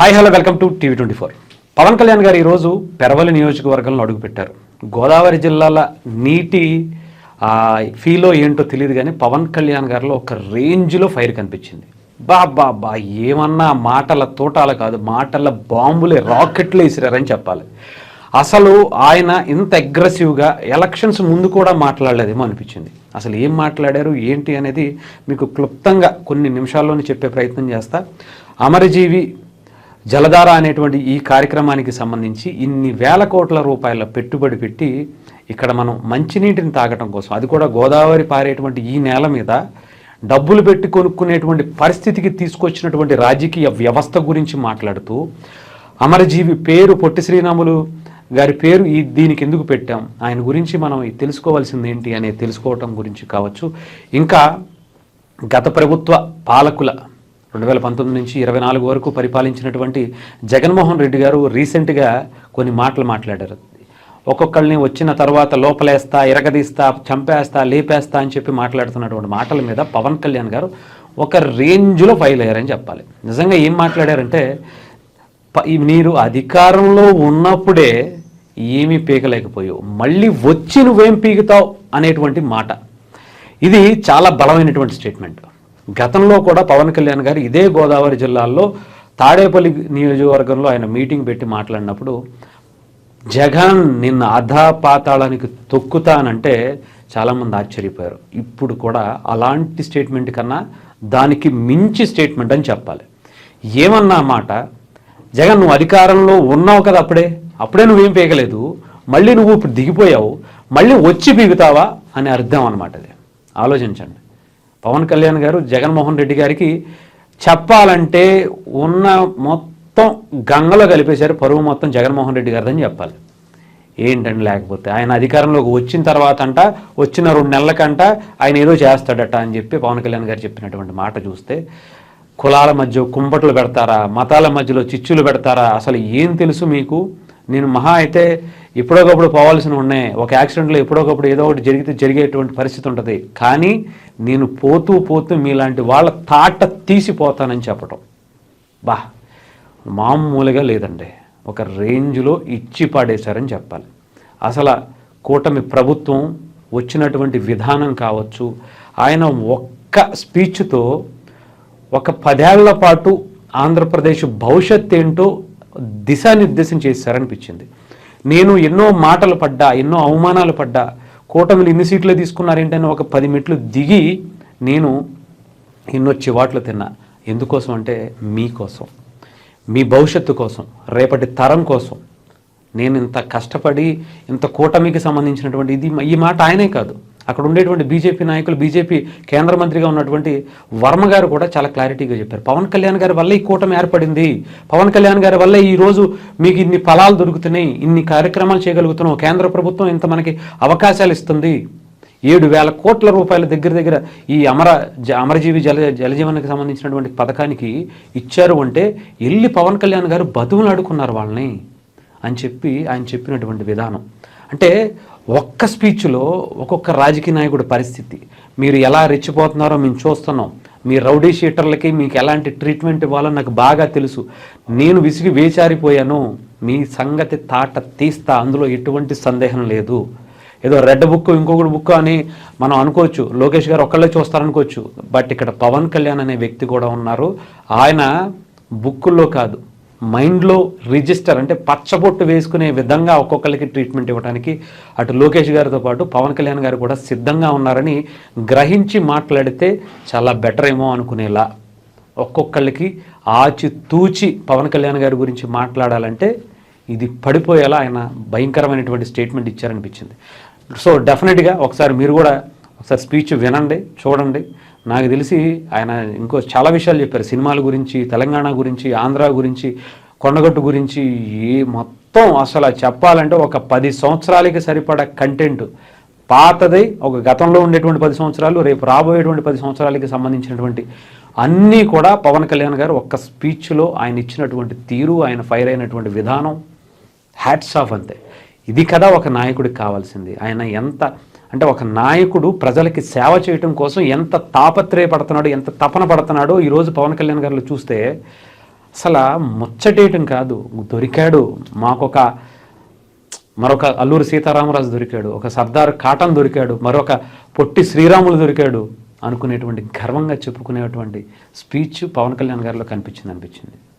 Hi hello welcome to టీవీ24. పవన్ కళ్యాణ్ గారు ఈరోజు పెరవలి నియోజకవర్గంలో అడుగుపెట్టారు. గోదావరి జిల్లాల నీటి ఫీలో ఏంటో తెలియదు కానీ పవన్ కళ్యాణ్ గారిలో ఒక రేంజ్లో ఫైర్ కనిపించింది. బా ఏమన్నా మాటల తోటాలు కాదు, మాటల బాంబులే, రాకెట్లు వేసిరారని చెప్పాలి. అసలు ఆయన ఇంత అగ్రెసివ్గా ఎలక్షన్స్ ముందు కూడా మాట్లాడలేదేమో అనిపించింది. అసలు ఏం మాట్లాడారు ఏంటి అనేది మీకు క్లుప్తంగా కొన్ని నిమిషాల్లోనే చెప్పే ప్రయత్నం చేస్తా. అమరజీవి జలధార అనేటువంటి ఈ కార్యక్రమానికి సంబంధించి ఇన్ని వేల కోట్ల రూపాయల పెట్టుబడి పెట్టి ఇక్కడ మనం మంచినీటిని తాగటం కోసం, అది కూడా గోదావరి పారేటువంటి ఈ నేల మీద డబ్బులు పెట్టి కొనుక్కునేటువంటి పరిస్థితికి తీసుకొచ్చినటువంటి రాజకీయ వ్యవస్థ గురించి మాట్లాడుతూ అమరజీవి పేరు, పొట్టి శ్రీరాములు గారి పేరు దీనికి ఎందుకు పెట్టాం, ఆయన గురించి మనం తెలుసుకోవాల్సింది ఏంటి అనేది తెలుసుకోవటం గురించి కావచ్చు. ఇంకా గత ప్రభుత్వ పాలకుల 2019 నుంచి 24 వరకు పరిపాలించినటువంటి జగన్మోహన్ రెడ్డి గారు రీసెంట్గా కొన్ని మాటలు మాట్లాడారు. ఒక్కొక్కళ్ళని వచ్చిన తర్వాత లోపలేస్తా, ఇరగదీస్తా, చంపేస్తా, లేపేస్తా అని చెప్పి మాట్లాడుతున్నటువంటి మాటల మీద పవన్ కళ్యాణ్ గారు ఒక రేంజ్లో ఫైల్ అయ్యారని చెప్పాలి. నిజంగా ఏం మాట్లాడారంటే, మీరు అధికారంలో ఉన్నప్పుడే ఏమీ పీకలేకపోయావు, మళ్ళీ వచ్చి నువ్వేం పీకుతావు అనేటువంటి మాట. ఇది చాలా బలమైనటువంటి స్టేట్మెంట్. గతంలో కూడా పవన్ కళ్యాణ్ గారు ఇదే గోదావరి జిల్లాలో తాడేపల్లి నియోజకవర్గంలో ఆయన మీటింగ్ పెట్టి మాట్లాడినప్పుడు, జగన్ నిన్న అధపాతాళానికి తొక్కుతానంటే చాలామంది ఆశ్చర్యపోయారు. ఇప్పుడు కూడా అలాంటి స్టేట్మెంట్ కన్నా దానికి మించి స్టేట్మెంట్ అని చెప్పాలి. ఏమన్నా మాట, జగన్ నువ్వు అధికారంలో ఉన్నావు కదా, అప్పుడే నువ్వేం పీకలేదు, మళ్ళీ నువ్వు ఇప్పుడు దిగిపోయావు, మళ్ళీ వచ్చి పీకుతావా అని అర్థం అన్నమాట. అది ఆలోచించండి. పవన్ కళ్యాణ్ గారు జగన్మోహన్ రెడ్డి గారికి చెప్పాలంటే ఉన్న మొత్తం గంగలో కలిపేశారు, పరువు మొత్తం జగన్మోహన్ రెడ్డి గారిదని చెప్పాలి. ఏంటండి, లేకపోతే ఆయన అధికారంలోకి వచ్చిన తర్వాత వచ్చిన 2 నెలలకంట ఆయన ఏదో చేస్తాడట అని చెప్పి పవన్ కళ్యాణ్ గారు చెప్పినటువంటి మాట చూస్తే, కులాల మధ్య కుంపట్లు పెడతారా, మతాల మధ్యలో చిచ్చులు పెడతారా, అసలు ఏం తెలుసు మీకు? నేను మహా అయితే ఎప్పుడోకప్పుడు పోవాల్సిన ఉన్నాయి, ఒక యాక్సిడెంట్లో ఎప్పుడోకప్పుడు ఏదో ఒకటి జరిగేటువంటి పరిస్థితి ఉంటుంది, కానీ నేను పోతూ మీలాంటి వాళ్ళ తాట తీసిపోతానని చెప్పటం మామూలుగా లేదండి. ఒక రేంజ్లో ఇచ్చి పాడేశారని చెప్పాలి. అసలు కూటమి ప్రభుత్వం వచ్చినటువంటి విధానం కావచ్చు, ఆయన ఒక్క స్పీచ్తో ఒక 10 ఏళ్ల పాటు ఆంధ్రప్రదేశ్ భవిష్యత్ ఏంటో దిశానిర్దేశం చేశారనిపించింది. నేను ఎన్నో మాటలు పడ్డా, ఎన్నో అవమానాలు పడ్డా, కూటమిలు ఇన్ని సీట్లు తీసుకున్నారేంటని ఒక 10 మెట్లు దిగి నేను ఎన్నో చివాట్లు తిన్నా. ఎందుకోసం అంటే మీకోసం, మీ భవిష్యత్తు కోసం, రేపటి తరం కోసం. నేను ఇంత కష్టపడి ఇంత కూటమికి సంబంధించినటువంటి ఈ మాట ఆయనే కాదు, అక్కడ ఉండేటువంటి బీజేపీ నాయకులు, బీజేపీ కేంద్ర మంత్రిగా ఉన్నటువంటి వర్మ గారు కూడా చాలా క్లారిటీగా చెప్పారు. పవన్ కళ్యాణ్ గారి వల్ల ఈ కూటమి ఏర్పడింది, పవన్ కళ్యాణ్ గారి వల్ల ఈరోజు మీకు ఇన్ని ఫలాలు దొరుకుతున్నాయి, ఇన్ని కార్యక్రమాలు చేయగలుగుతున్నాం, కేంద్ర ప్రభుత్వం ఇంత మనకి అవకాశాలు ఇస్తుంది, 7,000 కోట్ల రూపాయల దగ్గర ఈ అమరజీవి జలజీవనకి సంబంధించినటువంటి పథకానికి ఇచ్చారు అంటే వెళ్ళి పవన్ కళ్యాణ్ గారు బతువులు అడుకున్నారు వాళ్ళని అని చెప్పి ఆయన చెప్పినటువంటి విధానం. అంటే ఒక్క స్పీచ్లో ఒక్కొక్క రాజకీయ నాయకుడి పరిస్థితి, మీరు ఎలా రెచ్చిపోతున్నారో మేము చూస్తున్నాం, మీ రౌడీ షీటర్లకి మీకు ఎలాంటి ట్రీట్మెంట్ ఇవ్వాలో నాకు బాగా తెలుసు, నేను విసిగి వేచారిపోయాను, మీ సంగతి తాట తీస్తా, అందులో ఎటువంటి సందేహం లేదు. ఏదో రెడ్ బుక్ ఇంకొకటి బుక్ అని మనం అనుకోవచ్చు, లోకేష్ గారు ఒక్కళ్ళే చూస్తారనుకోవచ్చు, బట్ ఇక్కడ పవన్ కళ్యాణ్ అనే వ్యక్తి కూడా ఉన్నారు. ఆయన బుక్కుల్లో కాదు, మైండ్లో రిజిస్టర్, అంటే పచ్చబొట్టు వేసుకునే విధంగా ఒక్కొక్కరికి ట్రీట్మెంట్ ఇవ్వడానికి అటు లోకేష్ గారితో పాటు పవన్ కళ్యాణ్ గారు కూడా సిద్ధంగా ఉన్నారని గ్రహించి మాట్లాడితే చాలా బెటర్ ఏమో అనుకునేలా. ఒక్కొక్కళ్ళకి ఆచితూచి పవన్ కళ్యాణ్ గారి గురించి మాట్లాడాలంటే ఇది పడిపోయేలా ఆయన భయంకరమైనటువంటి స్టేట్మెంట్ ఇచ్చారనిపించింది. సో డెఫినెట్గా ఒకసారి మీరు కూడా ఒకసారి స్పీచ్ వినండి, చూడండి. నాకు తెలిసి ఆయన ఇంకో చాలా విషయాలు చెప్పారు, సినిమాల గురించి, తెలంగాణ గురించి, ఆంధ్ర గురించి, కొండగట్టు గురించి, మొత్తం అసలు చెప్పాలంటే ఒక 10 సంవత్సరాలకి సరిపడా కంటెంట్ పాతదై, ఒక గతంలో ఉండేటువంటి 10 సంవత్సరాలు, రేపు రాబోయేటువంటి 10 సంవత్సరాలకి సంబంధించినటువంటి అన్నీ కూడా పవన్ కళ్యాణ్ గారు ఒక్క స్పీచ్లో ఆయన ఇచ్చినటువంటి తీరు, ఆయన ఫైర్ అయినటువంటి విధానం, హ్యాట్స్ ఆఫ్ అంతే. ఇది కదా ఒక నాయకుడికి కావాల్సింది. ఆయన ఎంత అంటే ఒక నాయకుడు ప్రజలకి సేవ చేయటం కోసం ఎంత తాపత్రయపడుతున్నాడో, ఎంత తపన పడుతున్నాడో ఈరోజు పవన్ కళ్యాణ్ గారిలో చూస్తే అసలు ముచ్చటేయటం కాదు, దొరికాడు మాకొక, మరొక అల్లూరి సీతారామరాజు దొరికాడు, ఒక సర్దార్ కాటన్ దొరికాడు, మరొక పొట్టి శ్రీరాములు దొరికాడు అనుకునేటువంటి గర్వంగా చెప్పుకునేటువంటి స్పీచ్ పవన్ కళ్యాణ్ గారిలో అనిపించింది.